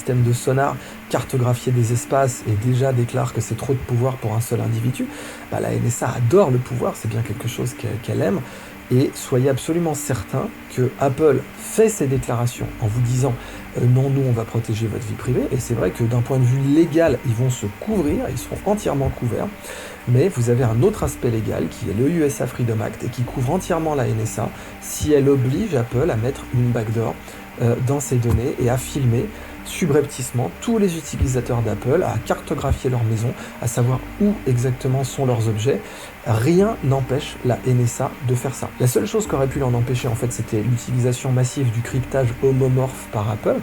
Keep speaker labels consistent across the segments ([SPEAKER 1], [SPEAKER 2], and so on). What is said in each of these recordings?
[SPEAKER 1] système de sonar, cartographier des espaces et déjà déclare que c'est trop de pouvoir pour un seul individu, bah, la NSA adore le pouvoir, c'est bien quelque chose qu'elle aime. Et soyez absolument certain que Apple fait ces déclarations en vous disant non, nous on va protéger votre vie privée, et c'est vrai que d'un point de vue légal, ils vont se couvrir, ils seront entièrement couverts, mais vous avez un autre aspect légal qui est le USA Freedom Act et qui couvre entièrement la NSA si elle oblige Apple à mettre une backdoor dans ses données et à filmer subrepticement tous les utilisateurs d'Apple, à cartographier leur maison, à savoir où exactement sont leurs objets. Rien n'empêche la NSA de faire ça. La seule chose qu'aurait pu l'en empêcher, en fait, c'était l'utilisation massive du cryptage homomorphe par Apple.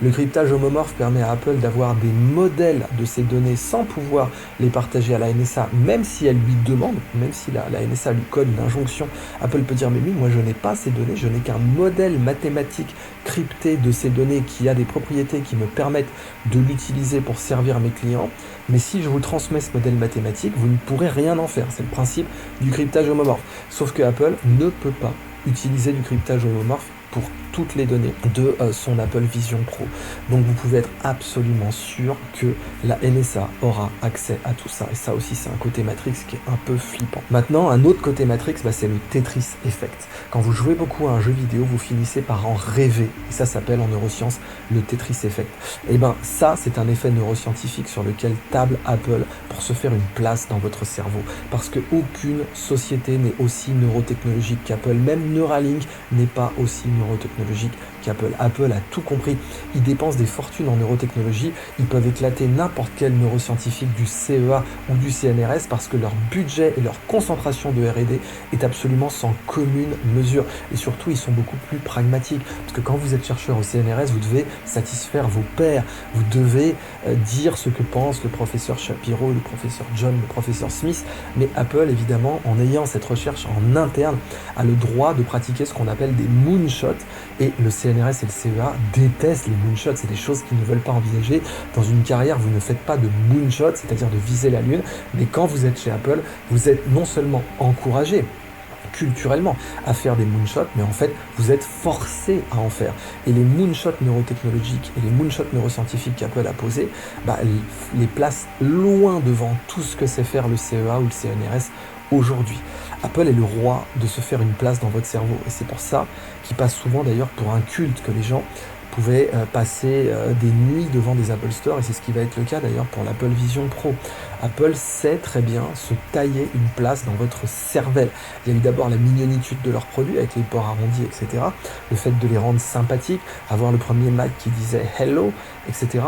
[SPEAKER 1] Le cryptage homomorphe permet à Apple d'avoir des modèles de ces données sans pouvoir les partager à la NSA, même si elle lui demande, même si la NSA lui colle une injonction. Apple peut dire, mais oui, moi je n'ai pas ces données, je n'ai qu'un modèle mathématique crypté de ces données qui a des propriétés qui me permettent de l'utiliser pour servir mes clients. Mais si je vous transmets ce modèle mathématique, vous ne pourrez rien en faire. C'est le principe du cryptage homomorphe. Sauf que Apple ne peut pas utiliser du cryptage homomorphe pour toutes les données de son Apple Vision Pro. Donc vous pouvez être absolument sûr que la NSA aura accès à tout ça. Et ça aussi, c'est un côté Matrix qui est un peu flippant. Maintenant, un autre côté Matrix, c'est le Tetris Effect. Quand vous jouez beaucoup à un jeu vidéo, vous finissez par en rêver. Et ça s'appelle en neurosciences le Tetris Effect. Et ben ça, c'est un effet neuroscientifique sur lequel table Apple pour se faire une place dans votre cerveau. Parce que aucune société n'est aussi neurotechnologique qu'Apple. Même Neuralink n'est pas aussi neurotechnologique qu'Apple. Apple a tout compris. Ils dépensent des fortunes en neurotechnologie. Ils peuvent éclater n'importe quel neuroscientifique du CEA ou du CNRS parce que leur budget et leur concentration de R&D est absolument sans commune mesure. Et surtout, ils sont beaucoup plus pragmatiques. Parce que quand vous êtes chercheur au CNRS, vous devez satisfaire vos pairs. Vous devez dire ce que pense le professeur Shapiro, le professeur John, le professeur Smith. Mais Apple, évidemment, en ayant cette recherche en interne, a le droit de pratiquer ce qu'on appelle des moonshots. Et le CNRS et le CEA détestent les moonshots, c'est des choses qu'ils ne veulent pas envisager. Dans une carrière, vous ne faites pas de moonshot, c'est-à-dire de viser la Lune, mais quand vous êtes chez Apple, vous êtes non seulement encouragé culturellement à faire des moonshots, mais en fait, vous êtes forcé à en faire. Et les moonshots neurotechnologiques et les moonshots neuroscientifiques qu'Apple a posés, les placent loin devant tout ce que sait faire le CEA ou le CNRS aujourd'hui. Apple est le roi de se faire une place dans votre cerveau. Et c'est pour ça qu'il passe souvent d'ailleurs pour un culte, que les gens pouvaient passer des nuits devant des Apple Store, et c'est ce qui va être le cas d'ailleurs pour l'Apple Vision Pro. Apple sait très bien se tailler une place dans votre cervelle. Il y a eu d'abord la mignonitude de leurs produits avec les ports arrondis, etc. Le fait de les rendre sympathiques, avoir le premier Mac qui disait Hello, etc.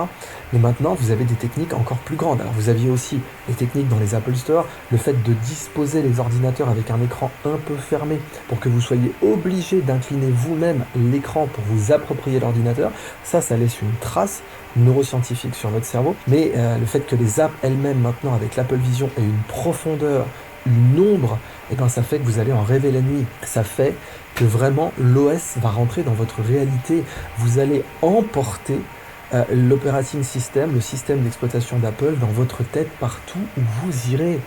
[SPEAKER 1] Mais maintenant, vous avez des techniques encore plus grandes. Alors vous aviez aussi les techniques dans les Apple Store, le fait de disposer les ordinateurs avec un écran un peu fermé pour que vous soyez obligé d'incliner vous-même l'écran pour vous approprier l'ordinateur. Ça laisse une trace neuroscientifique sur votre cerveau. Mais le fait que les apps elles-mêmes maintenant avec l'Apple Vision aient une profondeur, une ombre, et ben ça fait que vous allez en rêver la nuit. Ça fait que vraiment l'OS va rentrer dans votre réalité. Vous allez emporter l'operating system, le système d'exploitation d'Apple dans votre tête partout où vous irez.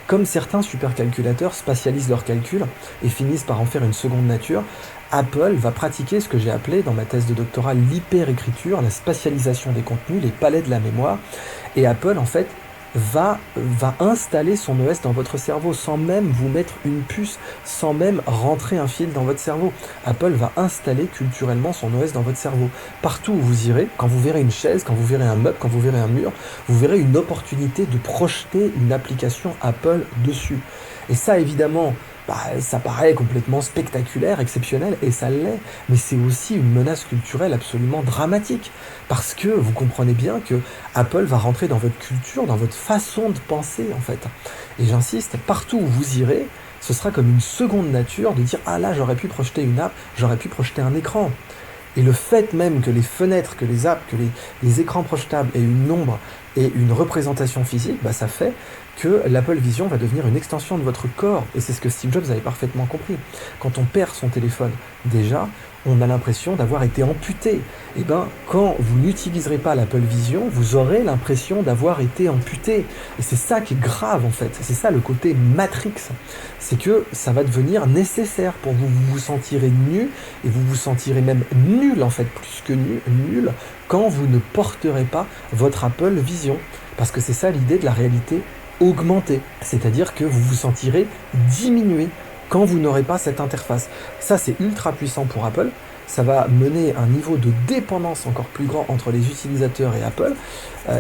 [SPEAKER 1] Comme certains supercalculateurs spatialisent leurs calculs et finissent par en faire une seconde nature, Apple va pratiquer ce que j'ai appelé dans ma thèse de doctorat l'hyperécriture, la spatialisation des contenus, les palais de la mémoire. Et Apple, en fait, va installer son OS dans votre cerveau sans même vous mettre une puce, sans même rentrer un fil dans votre cerveau. Apple va installer culturellement son OS dans votre cerveau. Partout où vous irez, quand vous verrez une chaise, quand vous verrez un meuble, quand vous verrez un mur, vous verrez une opportunité de projeter une application Apple dessus. Et ça, évidemment, ça paraît complètement spectaculaire, exceptionnel, et ça l'est, mais c'est aussi une menace culturelle absolument dramatique, parce que vous comprenez bien que Apple va rentrer dans votre culture, dans votre façon de penser, en fait. Et j'insiste, partout où vous irez, ce sera comme une seconde nature de dire « Ah là, j'aurais pu projeter une app, j'aurais pu projeter un écran ». Et le fait même que les fenêtres, que les apps, que les écrans projetables aient une ombre et une représentation physique, ça fait que l'Apple Vision va devenir une extension de votre corps. Et c'est ce que Steve Jobs avait parfaitement compris. Quand on perd son téléphone, déjà, on a l'impression d'avoir été amputé. Et bien, quand vous n'utiliserez pas l'Apple Vision, vous aurez l'impression d'avoir été amputé. Et c'est ça qui est grave, en fait. C'est ça le côté Matrix. C'est que ça va devenir nécessaire pour vous. Vous vous sentirez nu, et vous vous sentirez même nul, en fait, plus que nul, quand vous ne porterez pas votre Apple Vision. Parce que c'est ça l'idée de la réalité augmentée. C'est-à-dire que vous vous sentirez diminué quand vous n'aurez pas cette interface. Ça, c'est ultra puissant pour Apple. Ça va mener un niveau de dépendance encore plus grand entre les utilisateurs et Apple.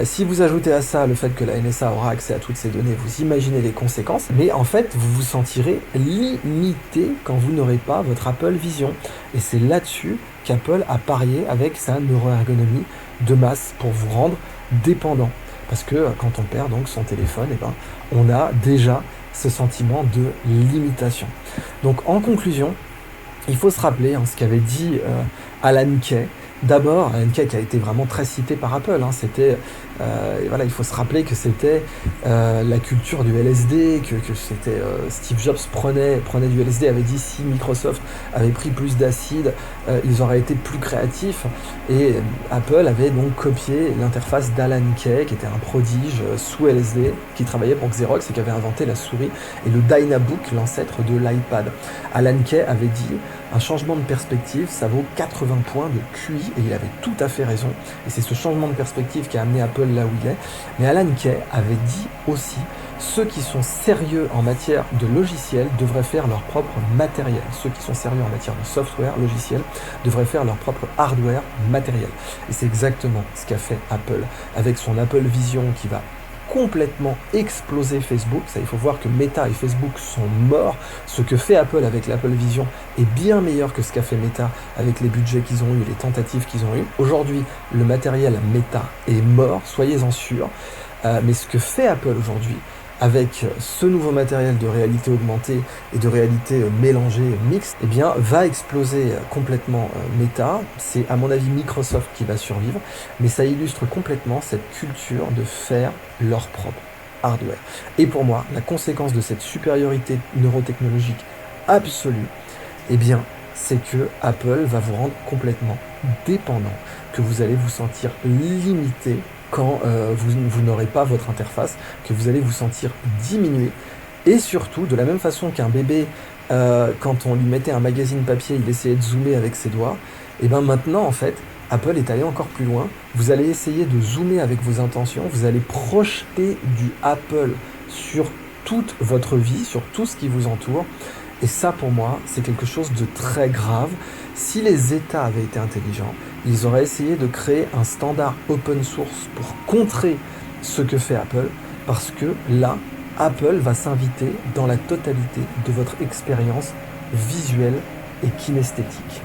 [SPEAKER 1] Si vous ajoutez à ça le fait que la NSA aura accès à toutes ces données, vous imaginez les conséquences. Mais en fait, vous vous sentirez limité quand vous n'aurez pas votre Apple Vision. Et c'est là-dessus qu'Apple a parié avec sa neuroergonomie de masse pour vous rendre dépendant. Parce que quand on perd donc son téléphone, eh ben, on a déjà ce sentiment de limitation. Donc en conclusion, il faut se rappeler ce qu'avait dit Alan Kay. D'abord, Alan Kay qui a été vraiment très cité par Apple, c'était, voilà, il faut se rappeler que c'était la culture du LSD, que c'était Steve Jobs prenait du LSD, avait dit si Microsoft avait pris plus d'acide, ils auraient été plus créatifs, et Apple avait donc copié l'interface d'Alan Kay, qui était un prodige sous LSD, qui travaillait pour Xerox et qui avait inventé la souris et le Dynabook, l'ancêtre de l'iPad. Alan Kay avait dit un changement de perspective, ça vaut 80 points de QI, et il avait tout à fait raison. Et c'est ce changement de perspective qui a amené Apple là où il est. Mais Alan Kay avait dit aussi, ceux qui sont sérieux en matière de logiciel devraient faire leur propre matériel. Ceux qui sont sérieux en matière de software, logiciel, devraient faire leur propre hardware, matériel. Et c'est exactement ce qu'a fait Apple avec son Apple Vision qui va complètement explosé Facebook. Ça, il faut voir que Meta et Facebook sont morts. Ce que fait Apple avec l'Apple Vision est bien meilleur que ce qu'a fait Meta avec les budgets qu'ils ont eu, les tentatives qu'ils ont eues. Aujourd'hui, le matériel Meta est mort, soyez-en sûrs. Mais ce que fait Apple aujourd'hui avec ce nouveau matériel de réalité augmentée et de réalité mélangée, mixte, eh bien, va exploser complètement Meta. C'est à mon avis Microsoft qui va survivre, mais ça illustre complètement cette culture de faire leur propre hardware. Et pour moi, la conséquence de cette supériorité neurotechnologique absolue, eh bien, c'est que Apple va vous rendre complètement dépendant, que vous allez vous sentir limité quand vous n'aurez pas votre interface, que vous allez vous sentir diminué. Et surtout, de la même façon qu'un bébé, quand on lui mettait un magazine papier, il essayait de zoomer avec ses doigts, et bien maintenant, en fait, Apple est allé encore plus loin. Vous allez essayer de zoomer avec vos intentions, vous allez projeter du Apple sur toute votre vie, sur tout ce qui vous entoure. Et ça, pour moi, c'est quelque chose de très grave. Si les États avaient été intelligents, ils auraient essayé de créer un standard open source pour contrer ce que fait Apple, parce que là, Apple va s'inviter dans la totalité de votre expérience visuelle et kinesthétique.